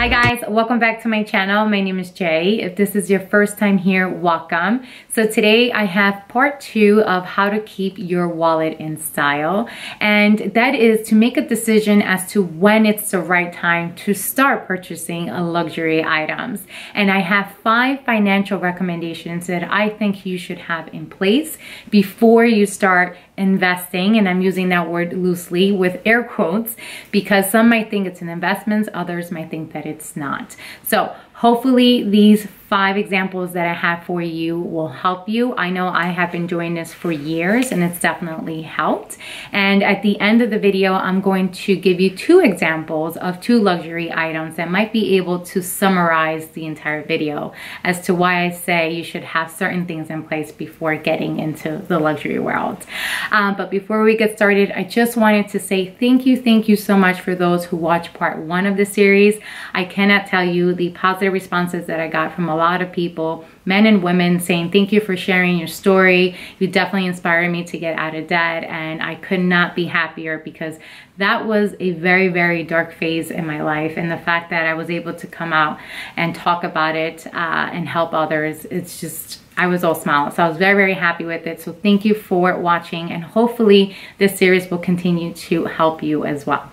Hi guys, welcome back to my channel. My name is Jay. If this is your first time here, welcome. So today I have part 2 of how to keep your wallet in style. And that is to make a decision as to when it's the right time to start purchasing luxury items. And I have 5 financial recommendations that I think you should have in place before you start investing, and I'm using that word loosely with air quotes because some might think it's an investment, others might think that it's not. So hopefully these 5 examples that I have for you will help you. I know I have been doing this for years and it's definitely helped. And at the end of the video, I'm going to give you 2 examples of 2 luxury items that might be able to summarize the entire video as to why I say you should have certain things in place before getting into the luxury world. But before we get started, I just wanted to say thank you so much for those who watched part 1 of the series. I cannot tell you the positive responses that I got from a lot of people, men and women, saying thank you for sharing your story. You definitely inspired me to get out of debt, and I could not be happier because that was a very dark phase in my life, and the fact that I was able to come out and talk about it and help others, it's just, I was all smiles. So I was very happy with it. So thank you for watching, and hopefully this series will continue to help you as well.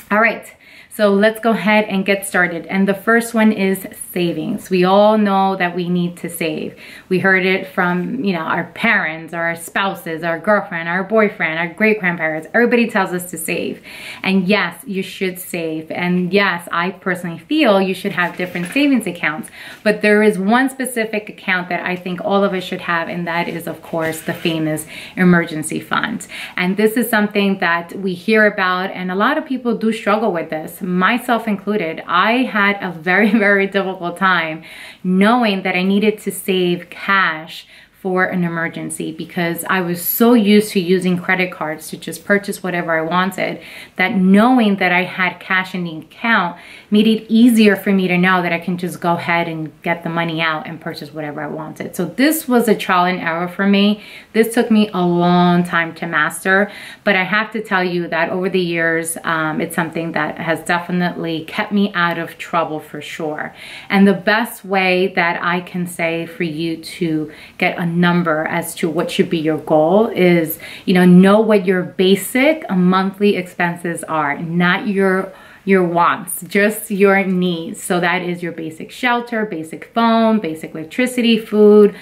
All right. So let's go ahead and get started. And the first one is savings. We all know that we need to save. We heard it from, our parents, our spouses, our girlfriend, our boyfriend, our great grandparents. Everybody tells us to save. And yes, you should save. And yes, I personally feel you should have different savings accounts. But there is one specific account that I think all of us should have, and that is, of course, the famous emergency fund. And this is something that we hear about, and a lot of people do struggle with this, myself included. I had a very difficult time knowing that I needed to save cash for an emergency because I was so used to using credit cards to just purchase whatever I wanted that knowing that I had cash in the account made it easier for me to know that I can just go ahead and get the money out and purchase whatever I wanted. So this was a trial and error for me. This took me a long time to master, but I have to tell you that over the years, it's something that has definitely kept me out of trouble for sure. And the best way that I can say for you to get a number as to what should be your goal is, know what your basic monthly expenses are, not your wants, just your needs. So that is your basic shelter, basic phone, basic electricity, food,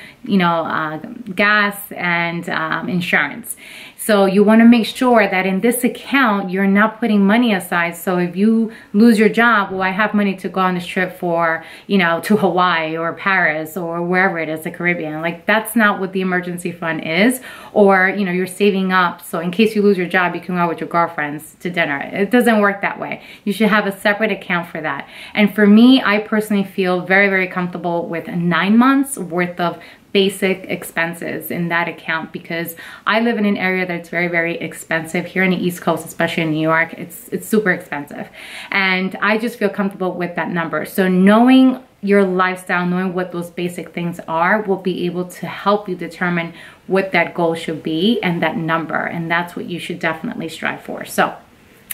gas, and insurance. So you want to make sure that in this account, you're not putting money aside. So if you lose your job, well, I have money to go on this trip for, to Hawaii or Paris or wherever it is, the Caribbean. Like, that's not what the emergency fund is. Or, you're saving up. So in case you lose your job, you can go out with your girlfriends to dinner. It doesn't work that way. You should have a separate account for that. And for me, I personally feel very comfortable with 9 months worth of basic expenses in that account because I live in an area that's very expensive here in the East Coast, especially in New York. It's super expensive, and I just feel comfortable with that number. So knowing your lifestyle, knowing what those basic things are, will be able to help you determine what that goal should be and that number, and that's what you should definitely strive for. So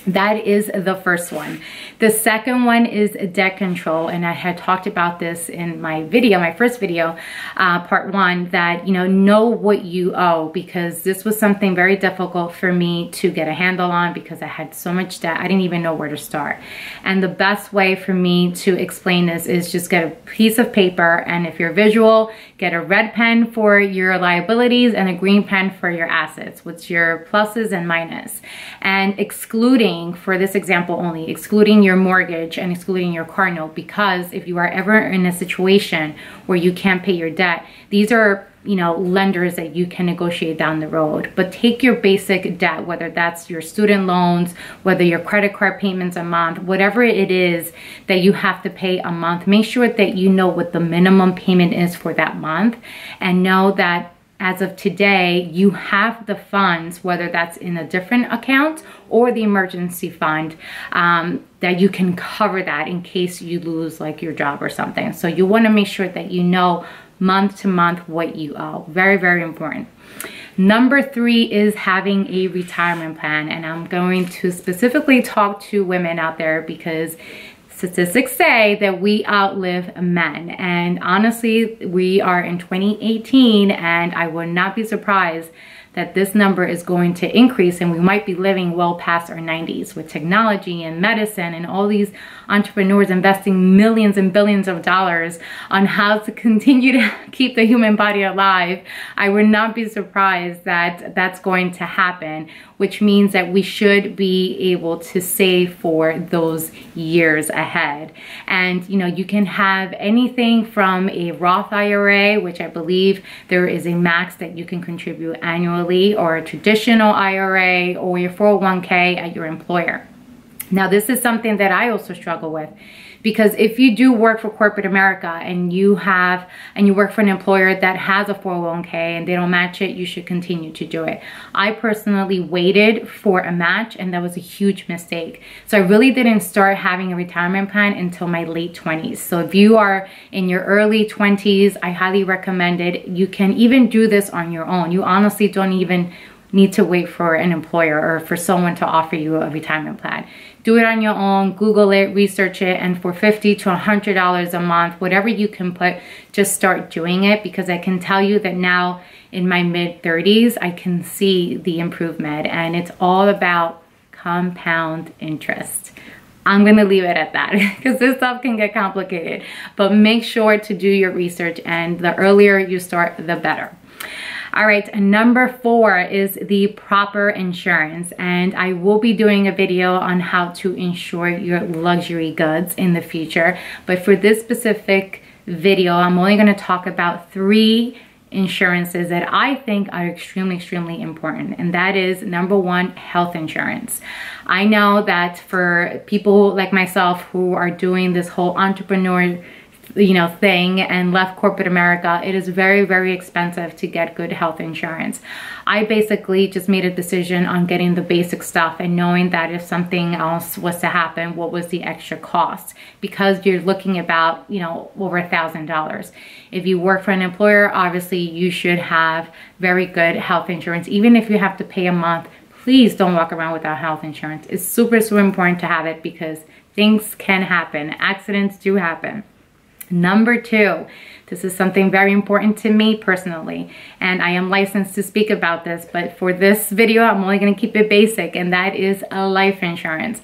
that is the first one. The second one is debt control, and I had talked about this in my video, my first video, part 1, that know what you owe, because this was something very difficult for me to get a handle on because I had so much debt. I didn't even know where to start. And the best way for me to explain this is just get a piece of paper, and if you're visual, get a red pen for your liabilities and a green pen for your assets, which your pluses and minus, and excluding, for this example only, excluding your mortgage and excluding your car note, because if you are ever in a situation where you can't pay your debt, these are lenders that you can negotiate down the road. But take your basic debt, whether that's your student loans, whether your credit card payments a month, whatever it is that you have to pay a month, make sure that you know what the minimum payment is for that month, and know that as of today, you have the funds, whether that's in a different account or the emergency fund, that you can cover that in case you lose like your job or something. So you want to make sure that you know month to month what you owe. Very important. Number 3 is having a retirement plan, and I'm going to specifically talk to women out there because statistics say that we outlive men. And honestly, we are in 2018, and I would not be surprised that this number is going to increase, and we might be living well past our 90s with technology and medicine and all these entrepreneurs investing millions and billions of dollars on how to continue to keep the human body alive. I would not be surprised that that's going to happen, which means that we should be able to save for those years ahead. And you know, you can have anything from a Roth IRA, which I believe there is a max that you can contribute annually, or a traditional IRA, or your 401k at your employer. Now, this is something that I also struggle with, because if you do work for corporate America and you work for an employer that has a 401k and they don't match it, you should continue to do it. I personally waited for a match, and that was a huge mistake. So I really didn't start having a retirement plan until my late 20s. So if you are in your early 20s, I highly recommend it. You can even do this on your own. You honestly don't even need to wait for an employer or for someone to offer you a retirement plan. Do it on your own, Google it, research it, and for $50 to $100 a month, whatever you can put, just start doing it, because I can tell you that now in my mid-30s, I can see the improvement, and it's all about compound interest. I'm gonna leave it at that because this stuff can get complicated, but make sure to do your research, and the earlier you start, the better. All right, number 4 is the proper insurance, and I will be doing a video on how to insure your luxury goods in the future. But for this specific video, I'm only going to talk about 3 insurances that I think are extremely important, and that is number 1, health insurance. I know that for people like myself who are doing this whole entrepreneur thing and left corporate America, it is very expensive to get good health insurance. I basically just made a decision on getting the basic stuff and knowing that if something else was to happen, what was the extra cost, because you're looking about over $1,000. If you work for an employer, obviously you should have very good health insurance. Even if you have to pay a month, please don't walk around without health insurance. It's super important to have it, because things can happen. Accidents do happen. Number 2, this is something very important to me personally, and I am licensed to speak about this, but for this video, I'm only going to keep it basic, and that is a life insurance.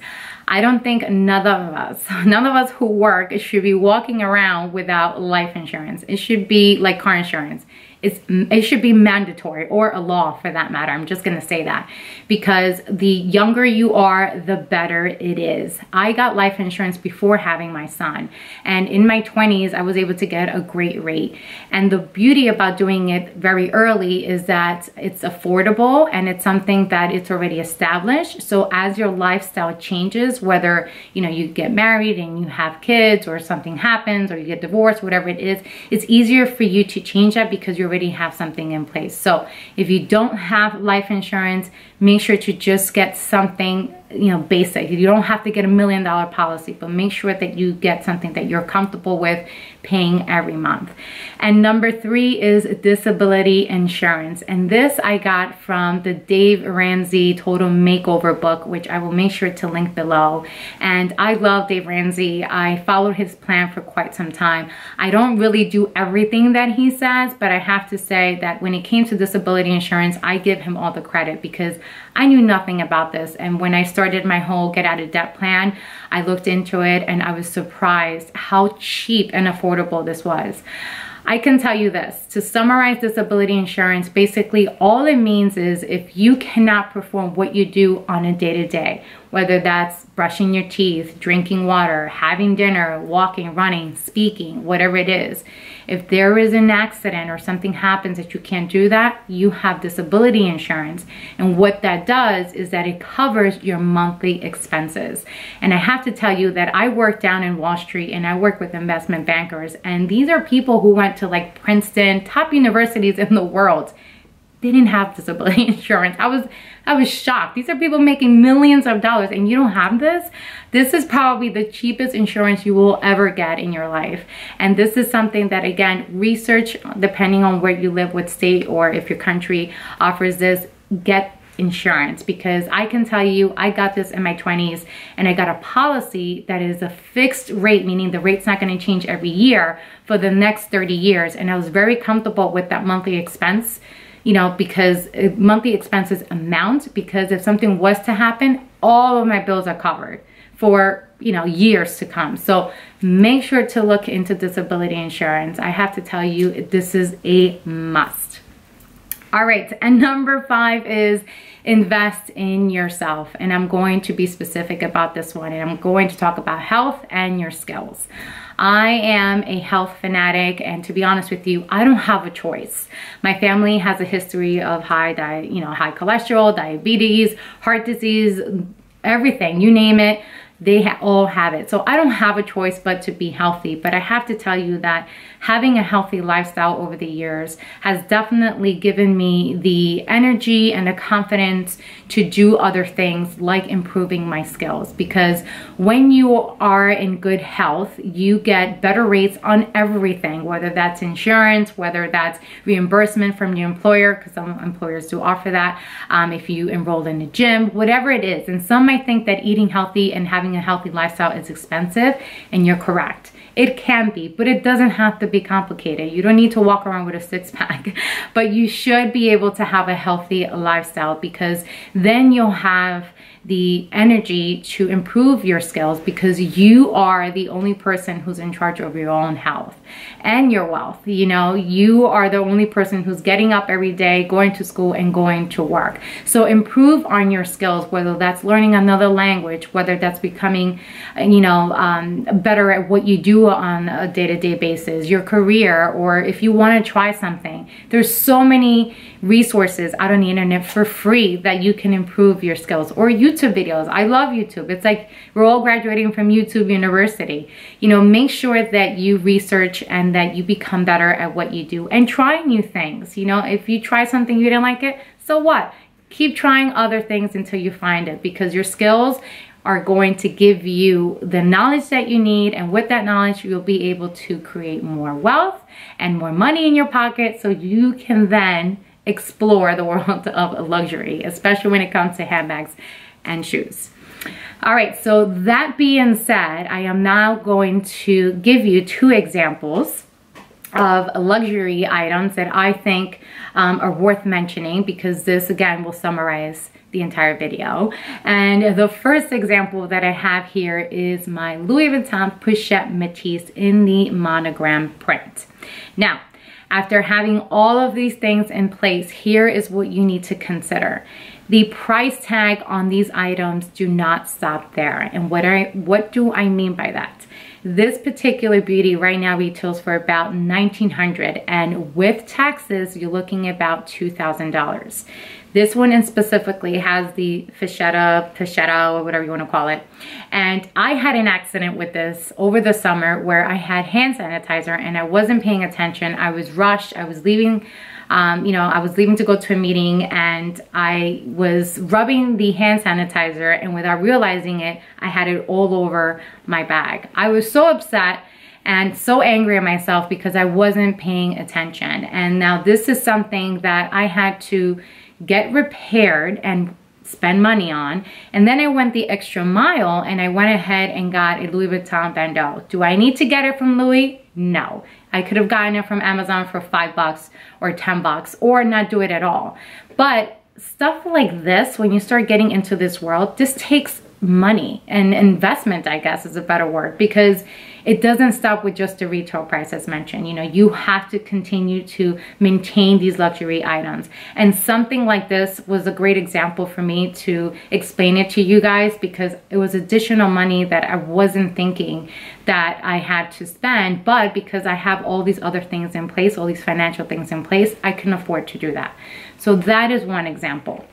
I don't think none of us who work should be walking around without life insurance. It should be like car insurance. It should be mandatory, or a law for that matter. I'm just gonna say that, because the younger you are, the better it is. I got life insurance before having my son, and in my 20s, I was able to get a great rate. And the beauty about doing it very early is that it's affordable, and it's something that it's already established. So as your lifestyle changes, whether you get married and you have kids, or something happens, or you get divorced, whatever it is, it's easier for you to change that because you already have something in place. So if you don't have life insurance, make sure to just get something basic. You don't have to get $1 million policy, but make sure that you get something that you're comfortable with paying every month. And number 3 is disability insurance. And this I got from the Dave Ramsey Total Makeover book, which I will make sure to link below. And I love Dave Ramsey. I followed his plan for quite some time. I don't really do everything that he says, but I have to say that when it came to disability insurance, I give him all the credit, because I knew nothing about this. And when I started my whole get out of debt plan, I looked into it and I was surprised how cheap and affordable this was. I can tell you this, to summarize disability insurance, basically all it means is if you cannot perform what you do on a day-to-day, whether that's brushing your teeth, drinking water, having dinner, walking, running, speaking, whatever it is, if there is an accident or something happens that you can't do that, you have disability insurance. And what that does is that it covers your monthly expenses. And I have to tell you that I work down in Wall Street and I work with investment bankers, and these are people who went to like Princeton, top universities in the world. They didn't have disability insurance. I was shocked. These are people making millions of dollars and you don't have this? This is probably the cheapest insurance you will ever get in your life. And this is something that, again, research, depending on where you live, what state or if your country offers this, get insurance, because I can tell you, I got this in my 20s and I got a policy that is a fixed rate, meaning the rate's not going to change every year for the next 30 years. And I was very comfortable with that monthly expense, you know, because monthly expenses amount, because if something was to happen, all of my bills are covered for, you know, years to come. So make sure to look into disability insurance. I have to tell you, this is a must. All right, and number 5 is invest in yourself. And I'm going to be specific about this one, and I'm going to talk about health and your skills. I am a health fanatic, and to be honest with you, I don't have a choice. My family has a history of high cholesterol, diabetes, heart disease, everything, you name it. They all have it. So I don't have a choice but to be healthy. But I have to tell you that having a healthy lifestyle over the years has definitely given me the energy and the confidence to do other things like improving my skills. Because when you are in good health, you get better rates on everything, whether that's insurance, whether that's reimbursement from your employer, because some employers do offer that, if you enroll in a gym, whatever it is. And some might think that eating healthy and having a healthy lifestyle is expensive, and you're correct. It can be, but it doesn't have to be complicated. You don't need to walk around with a six-pack, but you should be able to have a healthy lifestyle, because then you'll have the energy to improve your skills, because you are the only person who's in charge of your own health and your wealth. You know, you are the only person who's getting up every day, going to school and going to work. So improve on your skills, whether that's learning another language, whether that's becoming, you know, better at what you do on a day-to-day basis, your career, or if you want to try something. There's so many resources out on the internet for free that you can improve your skills, or YouTube videos. I love YouTube. It's like we're all graduating from YouTube University. You know, make sure that you research and that you become better at what you do, and try new things. You know, if you try something you didn't like it, so what? Keep trying other things until you find it, because your skills are going to give you the knowledge that you need, and with that knowledge you'll be able to create more wealth and more money in your pocket, so you can then explore the world of luxury, especially when it comes to handbags and shoes. All right, so that being said, I am now going to give you 2 examples of luxury items that I think are worth mentioning, because this again will summarize the entire video. And the first example that I have here is my Louis Vuitton Pochette Métis in the monogram print. Now, after having all of these things in place, here is what you need to consider. The price tag on these items do not stop there. And what do I mean by that? This particular beauty right now retails for about $1,900, and with taxes, you're looking at about $2,000. This one in specifically has the pochette, or whatever you want to call it. And I had an accident with this over the summer where I had hand sanitizer and I wasn't paying attention. I was rushed. I was leaving, I was leaving to go to a meeting, and I was rubbing the hand sanitizer, and without realizing it, I had it all over my bag. I was so upset and so angry at myself because I wasn't paying attention. And now this is something that I had to get repaired and spend money on. And then I went the extra mile and I went ahead and got a Louis Vuitton bandeau. Do I need to get it from Louis? No. I could have gotten it from Amazon for $5 or $10 or not do it at all. But stuff like this, when you start getting into this world, this takes money and investment, I guess is a better word, because it doesn't stop with just the retail price as mentioned. You know, you have to continue to maintain these luxury items. And something like this was a great example for me to explain it to you guys, because it was additional money that I wasn't thinking that I had to spend, but because I have all these other things in place, all these financial things in place, I can afford to do that. So that is one example.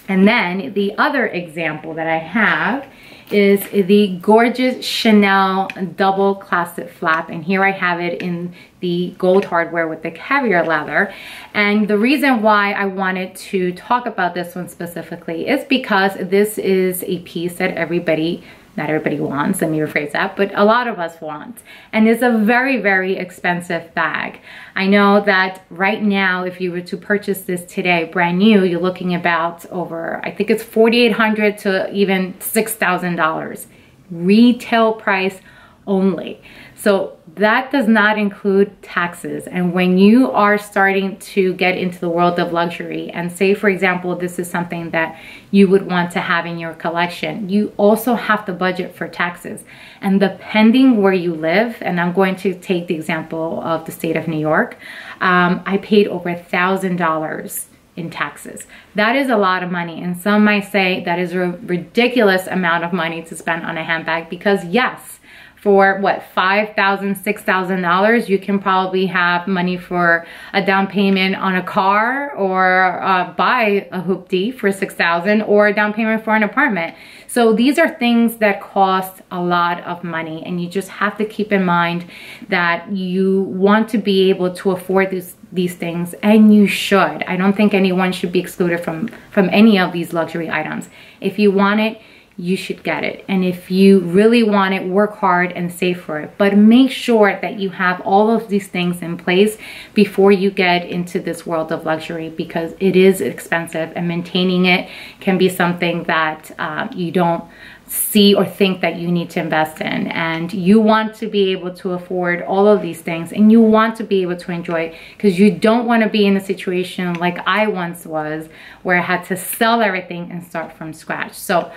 And then the other example that I have is the gorgeous Chanel double classic flap. And here I have it in the gold hardware with the caviar leather. And the reason why I wanted to talk about this one specifically is because this is a piece that everybody not everybody wants, let me rephrase that, but a lot of us want. And it's a very, very expensive bag. I know that right now, if you were to purchase this today, brand new, you're looking about over, I think it's $4,800 to even $6,000. Retail price only. So that does not include taxes. And when you are starting to get into the world of luxury, and say, for example, this is something that you would want to have in your collection, you also have to budget for taxes. And depending where you live, and I'm going to take the example of the state of New York, I paid over $1,000 in taxes. That is a lot of money. And some might say that is a ridiculous amount of money to spend on a handbag, because yes, for what, $5,000, $6,000, you can probably have money for a down payment on a car, or buy a hoopty for $6,000, or a down payment for an apartment. So these are things that cost a lot of money, and you just have to keep in mind that you want to be able to afford these things, and you should. I don't think anyone should be excluded from any of these luxury items. If you want it, you should get it. And if you really want it, work hard and save for it. But make sure that you have all of these things in place before you get into this world of luxury, because it is expensive, and maintaining it can be something that you don't see or think that you need to invest in. And you want to be able to afford all of these things, and you want to be able to enjoy it, because you don't want to be in a situation like I once was, where I had to sell everything and start from scratch. So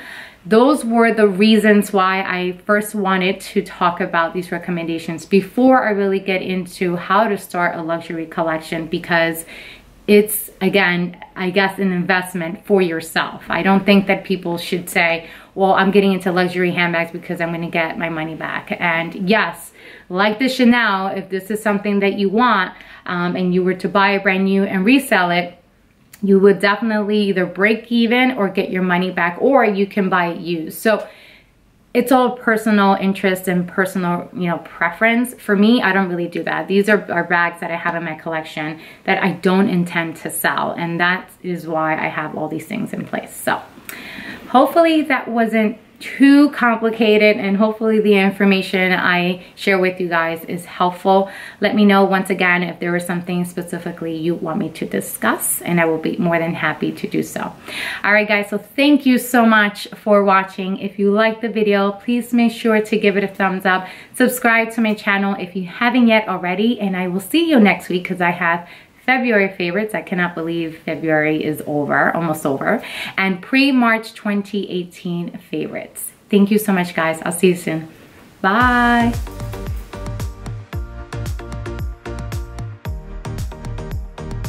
those were the reasons why I first wanted to talk about these recommendations before I really get into how to start a luxury collection, because it's, again, I guess, an investment for yourself. I don't think that people should say, well, I'm getting into luxury handbags because I'm going to get my money back. And yes, like the Chanel, if this is something that you want, and you were to buy a brand new and resell it, you would definitely either break even or get your money back, or you can buy it used. So it's all personal interest and personal, preference. For me, I don't really do that. These are bags that I have in my collection that I don't intend to sell, and that is why I have all these things in place. So hopefully that wasn't too complicated, and hopefully the information I share with you guys is helpful. Let me know once again if there is something specifically you want me to discuss, and I will be more than happy to do so. All right, guys, so thank you so much for watching. If you liked the video, please make sure to give it a thumbs up. Subscribe to my channel if you haven't yet already, and I will see you next week, because I have February favorites. I cannot believe February is over, almost over, and pre-March 2018 favorites. Thank you so much, guys. I'll see you soon. Bye.